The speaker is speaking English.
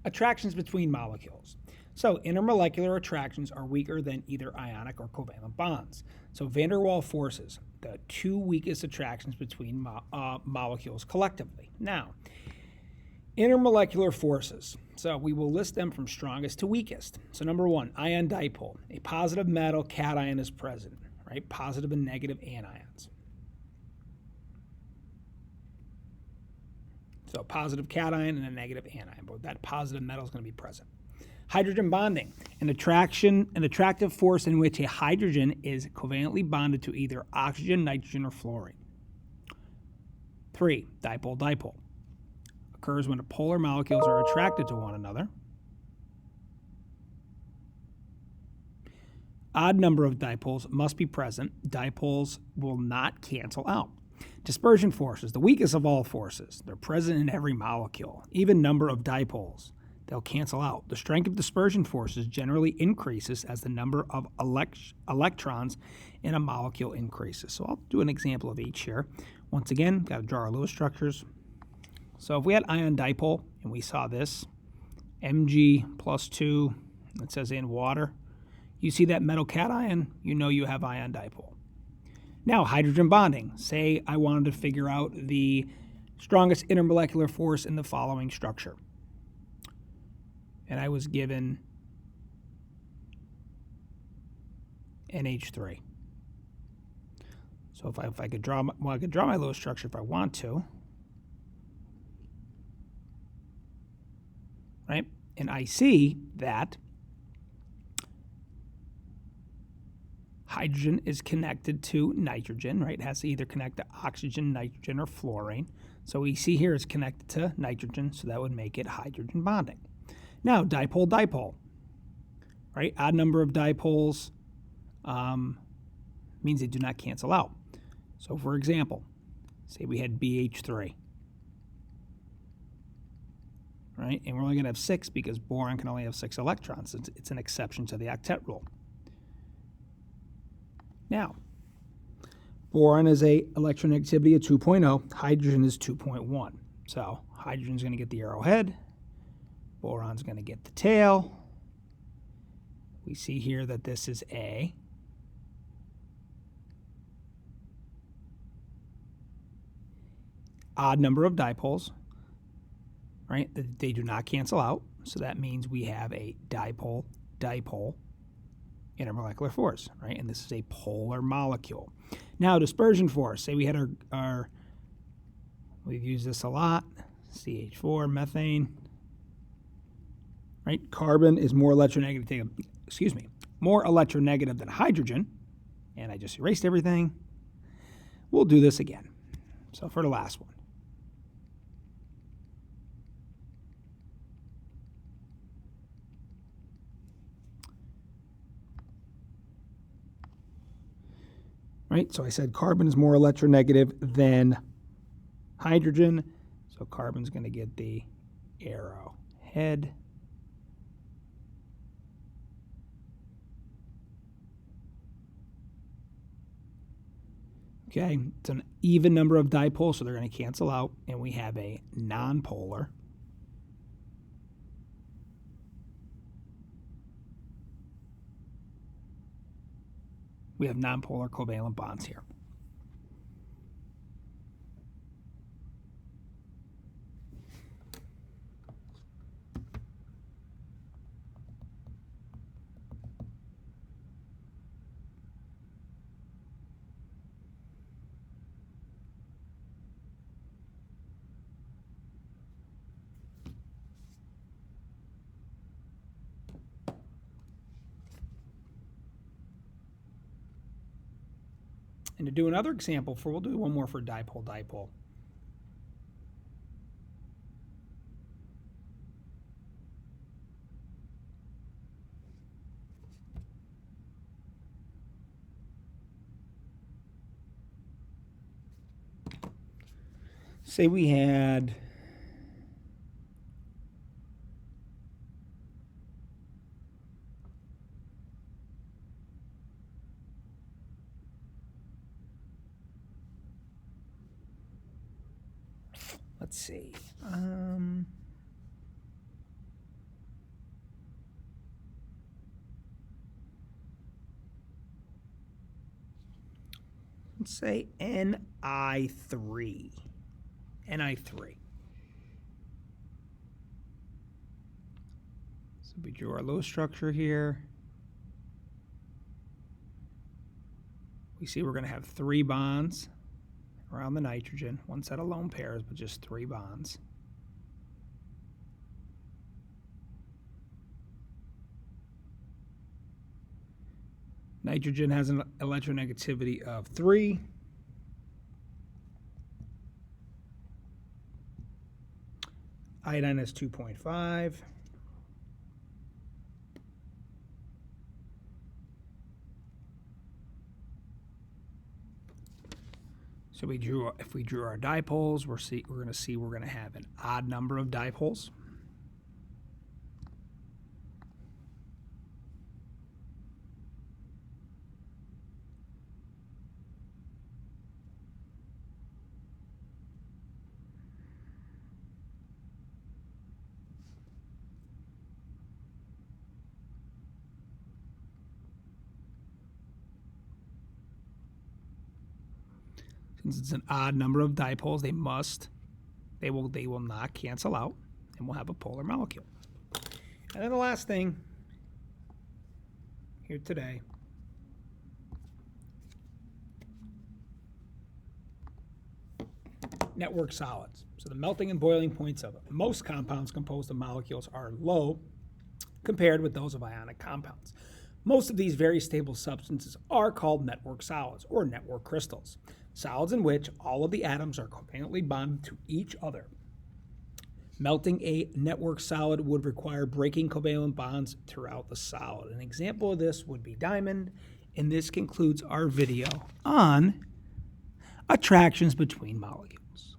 Attractions between molecules. So intermolecular attractions are weaker than either ionic or covalent bonds. So van der Waals forces, the two weakest attractions between molecules collectively. Now, intermolecular forces. So we will list them from strongest to weakest. So number one, ion dipole. A positive metal cation is present, right? Positive and negative anions. So positive cation and a negative anion, but that positive metal is going to be present. Hydrogen bonding, an attractive force in which a hydrogen is covalently bonded to either oxygen, nitrogen, or fluorine. 3. Dipole-dipole. Occurs when the polar molecules are attracted to one another. Odd number of dipoles must be present. Dipoles will not cancel out. Dispersion forces, the weakest of all forces. They're present in every molecule. Even number of dipoles, they'll cancel out. The strength of dispersion forces generally increases as the number of electrons in a molecule increases. So I'll do an example of each here. Once again, got to draw our Lewis structures. So if we had ion dipole, and we saw this, Mg plus 2, it says in water, you see that metal cation, you know you have ion dipole. Now, hydrogen bonding. Say I wanted to figure out the strongest intermolecular force in the following structure. And I was given NH3. So if I could draw my Lewis structure if I want to. Right? And I see that hydrogen is connected to nitrogen, right? It has to either connect to oxygen, nitrogen, or fluorine. So we see here it's connected to nitrogen, so that would make it hydrogen bonding. Now, dipole-dipole, right? Odd number of dipoles means they do not cancel out. So for example, say we had BH3, right? And we're only going to have 6 because boron can only have 6 electrons. It's an exception to the octet rule. Now, boron is a electronegativity of 2.0. Hydrogen is 2.1. So hydrogen's going to get the arrowhead. Boron's going to get the tail. We see here that this is A. Odd number of dipoles, right? They do not cancel out. So that means we have a dipole-dipole intermolecular force, right? And this is a polar molecule. Now, dispersion force. Say we had we've used this a lot, CH4, methane, right? Carbon is more electronegative than hydrogen. And I just erased everything. We'll do this again. So for the last one. Right, so I said carbon is more electronegative than hydrogen, so carbon's going to get the arrow head. Okay, it's an even number of dipoles, so they're going to cancel out, and we have a nonpolar. We have nonpolar covalent bonds here. And to do another example, we'll do one more for dipole-dipole. Say we had let's see. Let's say Ni3. Ni3. So we drew our low structure here. We see we're going to have 3 bonds around the nitrogen, one set of lone pairs, but just 3 bonds. Nitrogen has an electronegativity of 3. Iodine is 2.5. So if we drew our dipoles, we're going to have an odd number of dipoles. Since it's an odd number of dipoles, they will not cancel out, and we'll have a polar molecule. And then the last thing here today network solids. So the melting and boiling points of most compounds composed of molecules are low compared with those of ionic compounds. Most of these very stable substances are called network solids or network crystals, solids in which all of the atoms are covalently bonded to each other. Melting a network solid would require breaking covalent bonds throughout the solid. An example of this would be diamond, and this concludes our video on attractions between molecules.